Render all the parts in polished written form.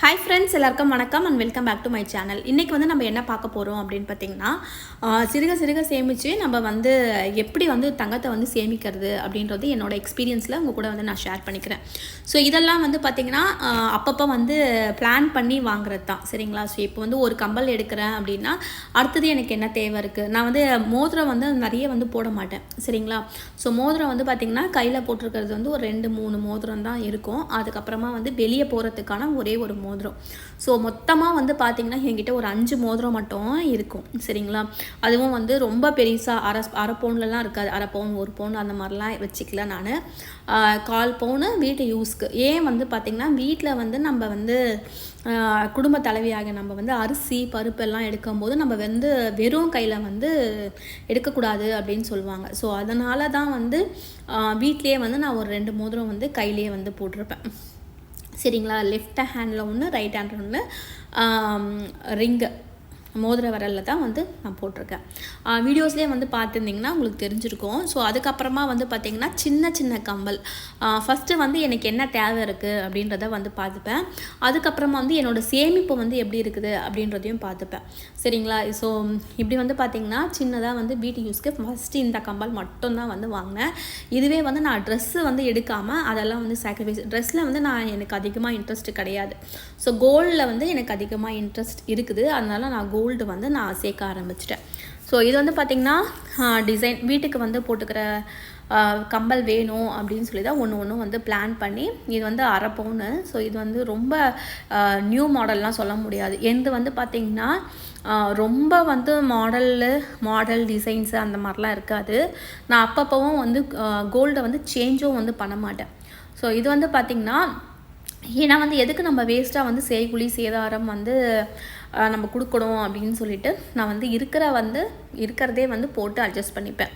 Hi friends, எல்லாருக்கும் வணக்கம் and welcome back to my channel. இன்றைக்கி வந்து நம்ம என்ன பார்க்க போகிறோம் அப்படின்னு பார்த்திங்கன்னா, சிறுக சேமித்து நம்ம வந்து எப்படி வந்து தங்கத்தை வந்து சேமிக்கிறது அப்படின்றது என்னோடய எக்ஸ்பீரியன்ஸில் உங்கள் கூட வந்து நான் ஷேர் பண்ணிக்கிறேன். ஸோ இதெல்லாம் வந்து பார்த்திங்கன்னா அப்பப்போ வந்து பிளான் பண்ணி வாங்குறது தான், சரிங்களா? ஸோ இப்போ வந்து ஒரு கம்பல் எடுக்கிறேன் அப்படின்னா அடுத்தது எனக்கு என்ன தேவை இருக்குது. நான் வந்து மோதிரம் வந்து நிறைய வந்து போட மாட்டேன், சரிங்களா? ஸோ மோதிரம் வந்து பார்த்திங்கன்னா கையில் போட்டிருக்கிறது வந்து ஒரு 2-3 மோதிரம் தான் இருக்கும். அதுக்கப்புறமா வந்து வெளியே போகிறதுக்கான ஒரே ஒரு மோதிரம். ஸோ மொத்தமாக வந்து பார்த்திங்கன்னா என்கிட்ட ஒரு 5 மோதிரம் மட்டும் இருக்கும், சரிங்களா? அதுவும் வந்து ரொம்ப பெருசாக அரை பவுன்லலாம் இருக்காது. அரை பவுன் 1 பவுன் அந்த மாதிரிலாம் வச்சுக்கல. நான் 1/4 பவுனு வீட்டு யூஸ்க்கு. ஏன் வந்து பார்த்திங்கன்னா வீட்டில் வந்து நம்ம வந்து குடும்ப தலைவியாக நம்ம வந்து அரிசி பருப்பெல்லாம் எடுக்கும்போது நம்ம வந்து வெறும் கையில் வந்து எடுக்கக்கூடாது அப்படின்னு சொல்லுவாங்க. ஸோ அதனால தான் வந்து வீட்லேயே வந்து நான் ஒரு 2 மோதிரம் வந்து கையிலேயே வந்து போட்டிருப்பேன், சரிங்களா? லெஃப்ட் ஹேண்டில் ஒன்று, ரைட் ஹேண்டில் ஒன்று, ரிங்கு மோதிர விரலில் தான் வந்து நான் போட்டிருக்கேன். வீடியோஸ்லேயே வந்து பார்த்துருந்திங்கன்னா உங்களுக்கு தெரிஞ்சிருக்கும். ஸோ அதுக்கப்புறமா வந்து பார்த்திங்கன்னா சின்ன கம்பல். ஃபஸ்ட்டு வந்து எனக்கு என்ன தேவை இருக்குது அப்படின்றத வந்து பார்த்துப்பேன். அதுக்கப்புறமா வந்து என்னோடய சேமிப்பு வந்து எப்படி இருக்குது அப்படின்றதையும் பார்த்துப்பேன், சரிங்களா? ஸோ இப்படி வந்து பார்த்திங்கன்னா சின்னதாக வந்து வீட்டு யூஸ்க்கு ஃபஸ்ட்டு இந்த கம்பல் மட்டும்தான் வந்து வாங்கினேன். இதுவே வந்து நான் ட்ரெஸ்ஸு வந்து எடுக்காமல் அதெல்லாம் வந்து சாக்ரிஃபைஸ். ட்ரெஸ்ஸில் வந்து எனக்கு அதிகமாக இன்ட்ரெஸ்ட் கிடையாது. ஸோ கோல்டில் வந்து எனக்கு அதிகமாக இன்ட்ரெஸ்ட் இருக்குது. அதனால நான் கோல்டு வந்து நான் சேர்க்க ஆரம்பிச்சிட்டேன். ஸோ இது வந்து பார்த்திங்கன்னா டிசைன் வீட்டுக்கு வந்து போட்டுக்கிற கம்பல் வேணும் அப்படின்னு சொல்லி தான் ஒன்று வந்து பிளான் பண்ணி, இது வந்து அரை பவுனு. ஸோ இது வந்து ரொம்ப நியூ மாடல்லாம் சொல்ல முடியாது. எந்த வந்து பார்த்திங்கன்னா ரொம்ப வந்து மாடல் டிசைன்ஸு அந்த மாதிரிலாம் இருக்காது. நான் அப்பப்போவும் வந்து கோல்டை வந்து சேஞ்சும் வந்து பண்ண மாட்டேன். ஸோ இது வந்து பார்த்திங்கன்னா ஏன்னா வந்து எதுக்கு நம்ம வேஸ்ட்டாக வந்து செய்கூலி சேதாரம் வந்து நம்ம கொடுக்கணும் அப்படின்னு சொல்லிட்டு நான் வந்து இருக்கிறதே வந்து போட்டு அட்ஜஸ்ட் பண்ணிப்பேன்.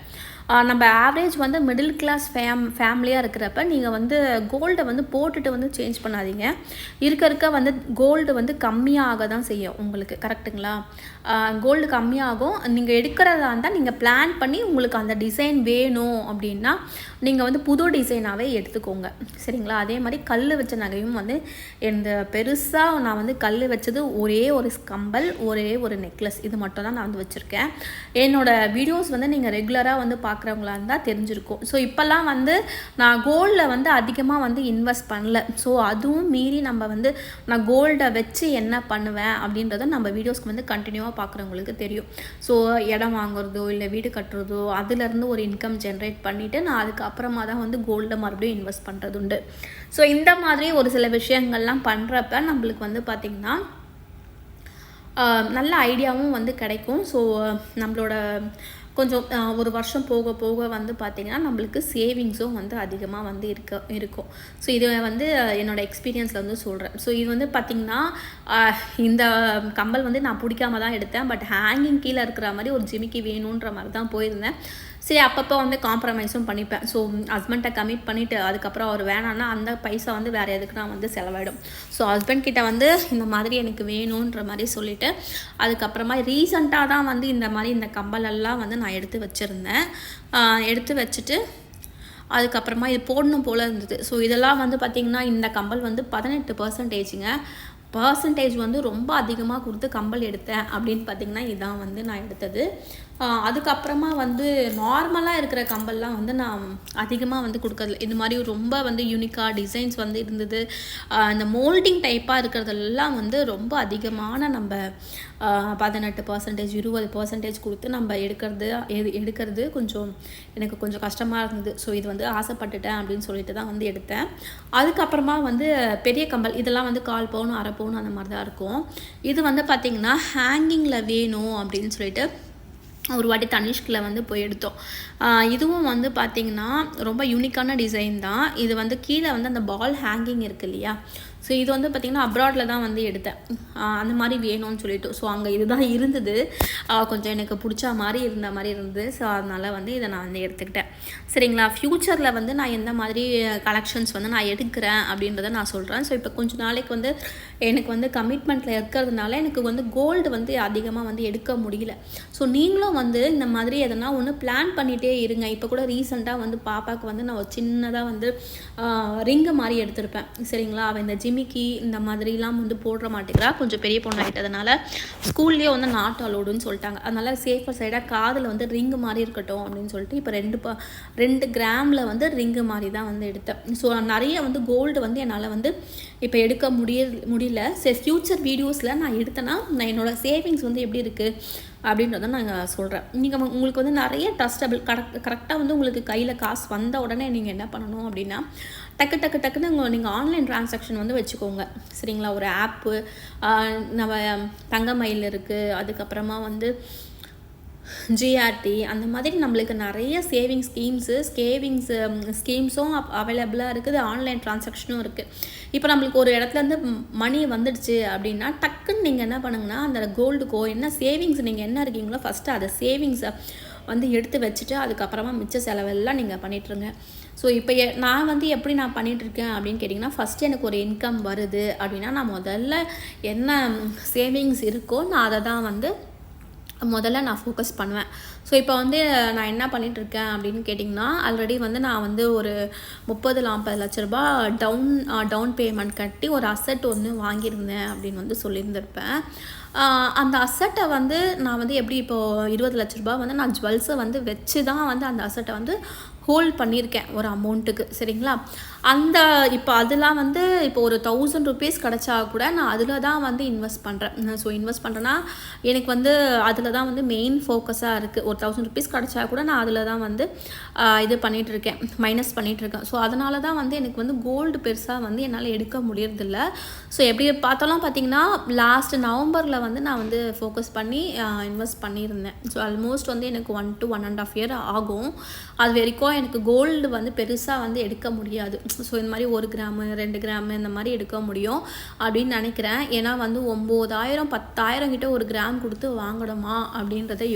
நம்ம ஆவரேஜ் வந்து மிடில் கிளாஸ் ஃபேமிலியாக இருக்கிறப்ப நீங்கள் வந்து கோல்டை வந்து போட்டுட்டு வந்து சேஞ்ச் பண்ணாதீங்க. இருக்க வந்து கோல்டு வந்து கம்மியாக தான் செய்யும் உங்களுக்கு, கரெக்டுங்களா? கோல்டு கம்மியாகும். நீங்கள் எடுக்கிறதா இருந்தால் நீங்கள் பிளான் பண்ணி உங்களுக்கு அந்த டிசைன் வேணும் அப்படின்னா நீங்கள் வந்து புது டிசைனாகவே எடுத்துக்கோங்க, சரிங்களா? அதே மாதிரி கல் வச்ச நகையும் வந்து இந்த பெருசாக நான் வந்து கல் வச்சது ஒரே ஒரு கம்பல், ஒரே ஒரு நெக்லஸ், இது மட்டும் தான் நான் வந்து வச்சுருக்கேன். என்னோடய வீடியோஸ் வந்து நீங்கள் ரெகுலராக வந்து பார்க்குறவங்களா இருந்தால் தெரிஞ்சிருக்கும். ஸோ இப்போல்லாம் வந்து நான் கோல்டில் வந்து அதிகமாக வந்து இன்வெஸ்ட் பண்ணல. ஸோ அதுவும் மீறி நம்ம வந்து நான் கோல்டை வச்சு என்ன பண்ணுவேன் அப்படின்றத நம்ம வீடியோஸ்க்கு வந்து கண்டினியூவாக பார்க்குறவங்களுக்கு தெரியும். ஸோ இடம் வாங்குறதோ இல்லை வீடு கட்டுறதோ அதுலேருந்து ஒரு இன்கம் ஜென்ரேட் பண்ணிவிட்டு நான் அதுக்கப்புறமா தான் வந்து கோல்டை மறுபடியும் இன்வெஸ்ட் பண்ணுறது உண்டு. ஸோ இந்த மாதிரி ஒரு சில விஷயங்கள்லாம் பண்ணுறப்ப நம்மளுக்கு வந்து பார்த்திங்கன்னா நல்ல ஐடியாவும் வந்து கிடைக்கும். ஸோ நம்மளோட கொஞ்சம் ஒரு வருஷம் போக போக வந்து பார்த்திங்கன்னா நம்மளுக்கு சேவிங்ஸும் வந்து அதிகமாக வந்து இருக்கும். ஸோ இது வந்து என்னோடய எக்ஸ்பீரியன்ஸில் வந்து சொல்கிறேன். ஸோ இது வந்து பார்த்திங்கன்னா இந்த கம்பல் வந்து நான் பிடிக்காம தான் எடுத்தேன். பட் ஹேங்கிங் கீழே இருக்கிற மாதிரி ஒரு ஜிமிக்கி வேணுன்ற மாதிரி தான் போயிருந்தேன். சரி, அப்பப்போ வந்து காம்ப்ரமைஸும் பண்ணிப்பேன். ஸோ ஹஸ்பண்ட்டை கமிட் பண்ணிவிட்டு அதுக்கப்புறம் அவர் வேணான்னா அந்த பைசா வந்து வேறு எதுக்கு நான் வந்து செலவாயிடும். ஸோ ஹஸ்பண்ட் கிட்ட வந்து இந்த மாதிரி எனக்கு வேணுன்ற மாதிரி சொல்லிவிட்டு அதுக்கப்புறமா ரீசண்டாக தான் வந்து இந்த கம்பலெல்லாம் வந்து நான் எடுத்து வச்சுருந்தேன். எடுத்து வச்சுட்டு அதுக்கப்புறமா இது போடணும் போல் இருந்தது. ஸோ இதெல்லாம் வந்து பார்த்திங்கன்னா இந்த கம்பல் வந்து 18% பர்சன்டேஜ் வந்து ரொம்ப அதிகமாக கொடுத்து கம்பல் எடுத்தேன் அப்படின்னு பார்த்திங்கன்னா இதான் வந்து நான் எடுத்தது. அதுக்கப்புறமா வந்து நார்மலாக இருக்கிற கம்பல்லாம் வந்து நான் அதிகமாக வந்து கொடுக்கறதில்ல. இது மாதிரி ரொம்ப வந்து யூனிக்காக டிசைன்ஸ் வந்து இருந்தது. இந்த மோல்டிங் டைப்பாக இருக்கிறதெல்லாம் வந்து ரொம்ப அதிகமான நம்ம 18% 20% கொடுத்து நம்ம எடுக்கிறது கொஞ்சம் எனக்கு கொஞ்சம் கஷ்டமாக இருந்தது. ஸோ இது வந்து ஆசைப்பட்டுட்டேன் அப்படின்னு சொல்லிட்டு தான் வந்து எடுத்தேன். அதுக்கப்புறமா வந்து பெரிய கம்பல் இதெல்லாம் வந்து 1/4 பவுன் 1/2 பவுன் அந்த மாதிரி தான் இருக்கும். இது வந்து பார்த்திங்கன்னா ஹேங்கிங்கில் வேணும் அப்படின்னு சொல்லிட்டு ஒரு வாட்டி தனிஷ்கில் வந்து போய் எடுத்தோம். இதுவும் வந்து பார்த்திங்கன்னா ரொம்ப யூனிக்கான டிசைன் தான். இது வந்து கீழே வந்து அந்த பால் ஹேங்கிங் இருக்குது இல்லையா? ஸோ இது வந்து பார்த்திங்கன்னா அப்ராடில் தான் வந்து எடுத்தேன். அந்த மாதிரி வேணும்னு சொல்லிட்டு. ஸோ அங்கே இதுதான் இருந்தது. கொஞ்சம் எனக்கு பிடிச்ச மாதிரி இருந்தது. ஸோ அதனால் வந்து இதை நான் வந்து எடுத்துக்கிட்டேன், சரிங்களா? ஃப்யூச்சரில் வந்து நான் எந்த மாதிரி கலெக்ஷன்ஸ் வந்து நான் எடுக்கிறேன் அப்படின்றத நான் சொல்கிறேன். ஸோ இப்போ கொஞ்சம் நாளைக்கு வந்து எனக்கு வந்து கமிட்மெண்ட்டில் இருக்கிறதுனால எனக்கு வந்து கோல்டு வந்து அதிகமாக வந்து எடுக்க முடியல. ஸோ நீங்களும் வந்து இந்த மாதிரி எதனா ஒன்று பிளான் பண்ணிகிட்டே இருங்க. இப்போ கூட ரீசெண்டாக வந்து பாப்பாவுக்கு வந்து நான் ஒரு சின்னதாக வந்து ரிங்கு மாதிரி எடுத்திருப்பேன், சரிங்களா? அவள் இந்த ஜிம்மி ஜிமிக்கி இந்த மாதிரிலாம் வந்து போடுற மாட்டேங்கிறா. கொஞ்சம் பெரிய பொண்ணு ஆகிட்டதுனால ஸ்கூல்லேயே வந்து நாட் அலோடுன்னு சொல்லிட்டாங்க. அதனால் சேஃபர் சைடாக காதில் வந்து ரிங்கு மாதிரி இருக்கட்டும் அப்படின்னு சொல்லிட்டு இப்போ 2 கிராமில் வந்து ரிங்கு மாதிரி தான் வந்து எடுத்தேன். ஸோ நிறைய வந்து கோல்டு வந்து என்னால் வந்து இப்போ எடுக்க முடியல. சரி, ஃப்யூச்சர் வீடியோஸில் நான் எடுத்தேன்னா நான் என்னோடய சேவிங்ஸ் வந்து எப்படி இருக்குது அப்படின்றத நான் சொல்கிறேன். உங்களுக்கு வந்து நிறைய ட்ரஸ்டபிள் கரெக்டாக வந்து உங்களுக்கு கையில் காசு வந்த உடனே நீங்கள் என்ன பண்ணணும் அப்படின்னா டக்குன்னு நீங்கள் ஆன்லைன் ட்ரான்சாக்ஷன் வந்து வச்சுக்கோங்க. சரிங்களா? ஒரு ஆப்பு நம்ம தங்கமயில் இருக்குது, அதுக்கப்புறமா வந்து ஜிஆர்டி, அந்த மாதிரி நம்மளுக்கு நிறைய சேவிங் ஸ்கீம்ஸும் அவைலபிளாக இருக்குது. ஆன்லைன் ட்ரான்சாக்ஷனும் இருக்குது. இப்போ நம்மளுக்கு ஒரு இடத்துலேருந்து மணி வந்துடுச்சு அப்படின்னா டக்குன்னு நீங்கள் என்ன பண்ணுங்கன்னா அந்த கோல்டுக்கோ என்ன சேவிங்ஸ் நீங்கள் என்ன இருக்கீங்களோ ஃபஸ்ட்டு அதை சேவிங்ஸை வந்து எடுத்து வச்சுட்டு அதுக்கப்புறமா மிச்ச செலவெல்லாம் நீங்கள் பண்ணிட்டுருங்க. ஸோ இப்போ நான் வந்து எப்படி நான் பண்ணிகிட்ருக்கேன் அப்படின்னு கேட்டிங்கன்னா, ஃபஸ்ட்டு எனக்கு ஒரு இன்கம் வருது அப்படின்னா நான் முதல்ல என்ன சேவிங்ஸ் இருக்கோ நான் அதை தான் வந்து முதல்ல நான் ஃபோக்கஸ் பண்ணுவேன். ஸோ இப்போ வந்து நான் என்ன பண்ணிகிட்ருக்கேன் அப்படின்னு கேட்டிங்கன்னா, ஆல்ரெடி வந்து நான் வந்து ஒரு 30-40 லட்ச ரூபா டவுன் பேமெண்ட் கட்டி ஒரு அசட் ஒன்று வாங்கியிருந்தேன் அப்படின்னு வந்து சொல்லியிருந்திருப்பேன். அந்த அசட்டை வந்து நான் வந்து எப்படி இப்போது 20 லட்ச ரூபா வந்து நான் ஜுவல்ஸை வந்து வச்சு தான் வந்து அந்த அசட்டை வந்து ஹோல்ட் பண்ணியிருக்கேன் ஒரு அமௌண்ட்டுக்கு. சரிங்களா? அந்த இப்போ அதெல்லாம் வந்து இப்போ ஒரு 1000 ருபீஸ் கிடச்சா கூட நான் அதில் தான் வந்து இன்வெஸ்ட் பண்ணுறேன். ஸோ இன்வெஸ்ட் பண்ணுறேன்னா எனக்கு வந்து அதில் தான் வந்து மெயின் ஃபோக்கஸாக இருக்குது. ஒரு 1000 ருபீஸ் கிடச்சா கூட நான் அதில் தான் வந்து இது பண்ணிகிட்ருக்கேன், மைனஸ் பண்ணிகிட்ருக்கேன். ஸோ அதனால தான் வந்து எனக்கு வந்து கோல்டு பெருசாக வந்து என்னால் எடுக்க முடியறதில்ல. ஸோ எப்படி பார்த்தாலும் பார்த்திங்கன்னா லாஸ்ட் நவம்பரில் வந்து நான் வந்து ஃபோக்கஸ் பண்ணி இன்வெஸ்ட் பண்ணியிருந்தேன். ஸோ ஆல்மோஸ்ட் வந்து எனக்கு 1 to 1.5 year ஆகும். அது வரைக்கும் எனக்கு கோல்டு வந்து பெருசாக வந்து எடுக்க முடியாது. ஸோ இந்த மாதிரி 1 கிராமு 2 கிராமு இந்த மாதிரி எடுக்க முடியும் அப்படின்னு நினைக்கிறேன். ஏன்னா வந்து 9000 10,000 கிட்ட ஒரு கிராம் கொடுத்து வாங்கணுமா அப்படின்றத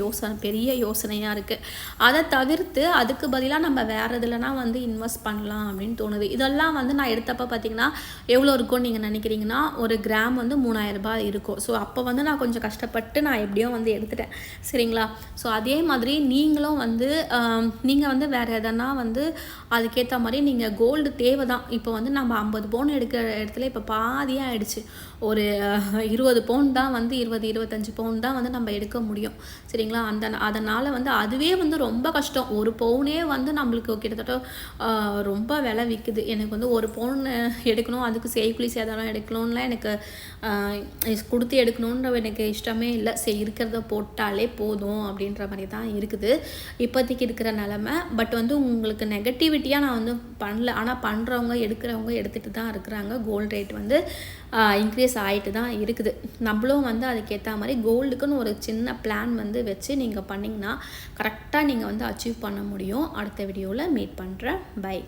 பெரிய யோசனையாக இருக்குது. அதை தவிர்த்து அதுக்கு பதிலாக நம்ம வேறு இதில்னா வந்து இன்வெஸ்ட் பண்ணலாம் அப்படின்னு தோணுது. இதெல்லாம் வந்து நான் எடுத்தப்போ பார்த்திங்கன்னா எவ்வளோ இருக்கும்னு நீங்கள் நினைக்கிறீங்கன்னா, ஒரு கிராம் வந்து 3000 ரூபாய் இருக்கும். ஸோ அப்போ வந்து நான் கொஞ்சம் கஷ்டப்பட்டு நான் எப்படியோ வந்து எடுத்துட்டேன். சரிங்களா? ஸோ அதே மாதிரி நீங்களும் வந்து நீங்கள் வந்து வேறு எதனா வந்து அதுக்கேற்ற மாதிரி நீங்கள் கோல்டு தேவை தான். இப்போ வந்து நம்ம 50 பவுன் எடுக்கிற இடத்துல இப்போ பாதியாக ஆகிடுச்சு. ஒரு 20 பவுன் தான் வந்து 20-25 பவுன் தான் வந்து நம்ம எடுக்க முடியும். சரிங்களா? அதனால் வந்து அதுவே வந்து ரொம்ப கஷ்டம். ஒரு பவுனே வந்து நம்மளுக்கு கிட்டத்தட்ட ரொம்ப விலை விற்குது. எனக்கு வந்து ஒரு பவுன் எடுக்கணும், அதுக்கு செய்கூலி சேதாரம் எடுக்கணும்லாம் எனக்கு கொடுத்து எடுக்கணுன்ற எனக்கு இஷ்டமே இல்லை. சரி, இருக்கிறத போட்டாலே போதும் அப்படின்ற மாதிரி தான் இருக்குது இப்போதைக்கு இருக்கிற நிலமை. பட் வந்து உங்களுக்கு நெகட்டிவிட்டியாக நான் வந்து பண்ணல. ஆனால் பண்ணுறவங்க எடுக்கிறவங்க எடுத்துகிட்டு தான் இருக்கிறாங்க. கோல்டு ரேட் வந்து இன்க்ரீஸ் ஆகிட்டு தான் இருக்குது. நம்மளும் வந்து அதுக்கேற்ற மாதிரி கோல்டுக்குன்னு ஒரு சின்ன பிளான் வந்து வச்சு நீங்கள் பண்ணிங்கன்னா கரெக்டாக நீங்கள் வந்து அச்சீவ் பண்ண முடியும். அடுத்த வீடியோவில் மீட் பண்ணுறேன். பை.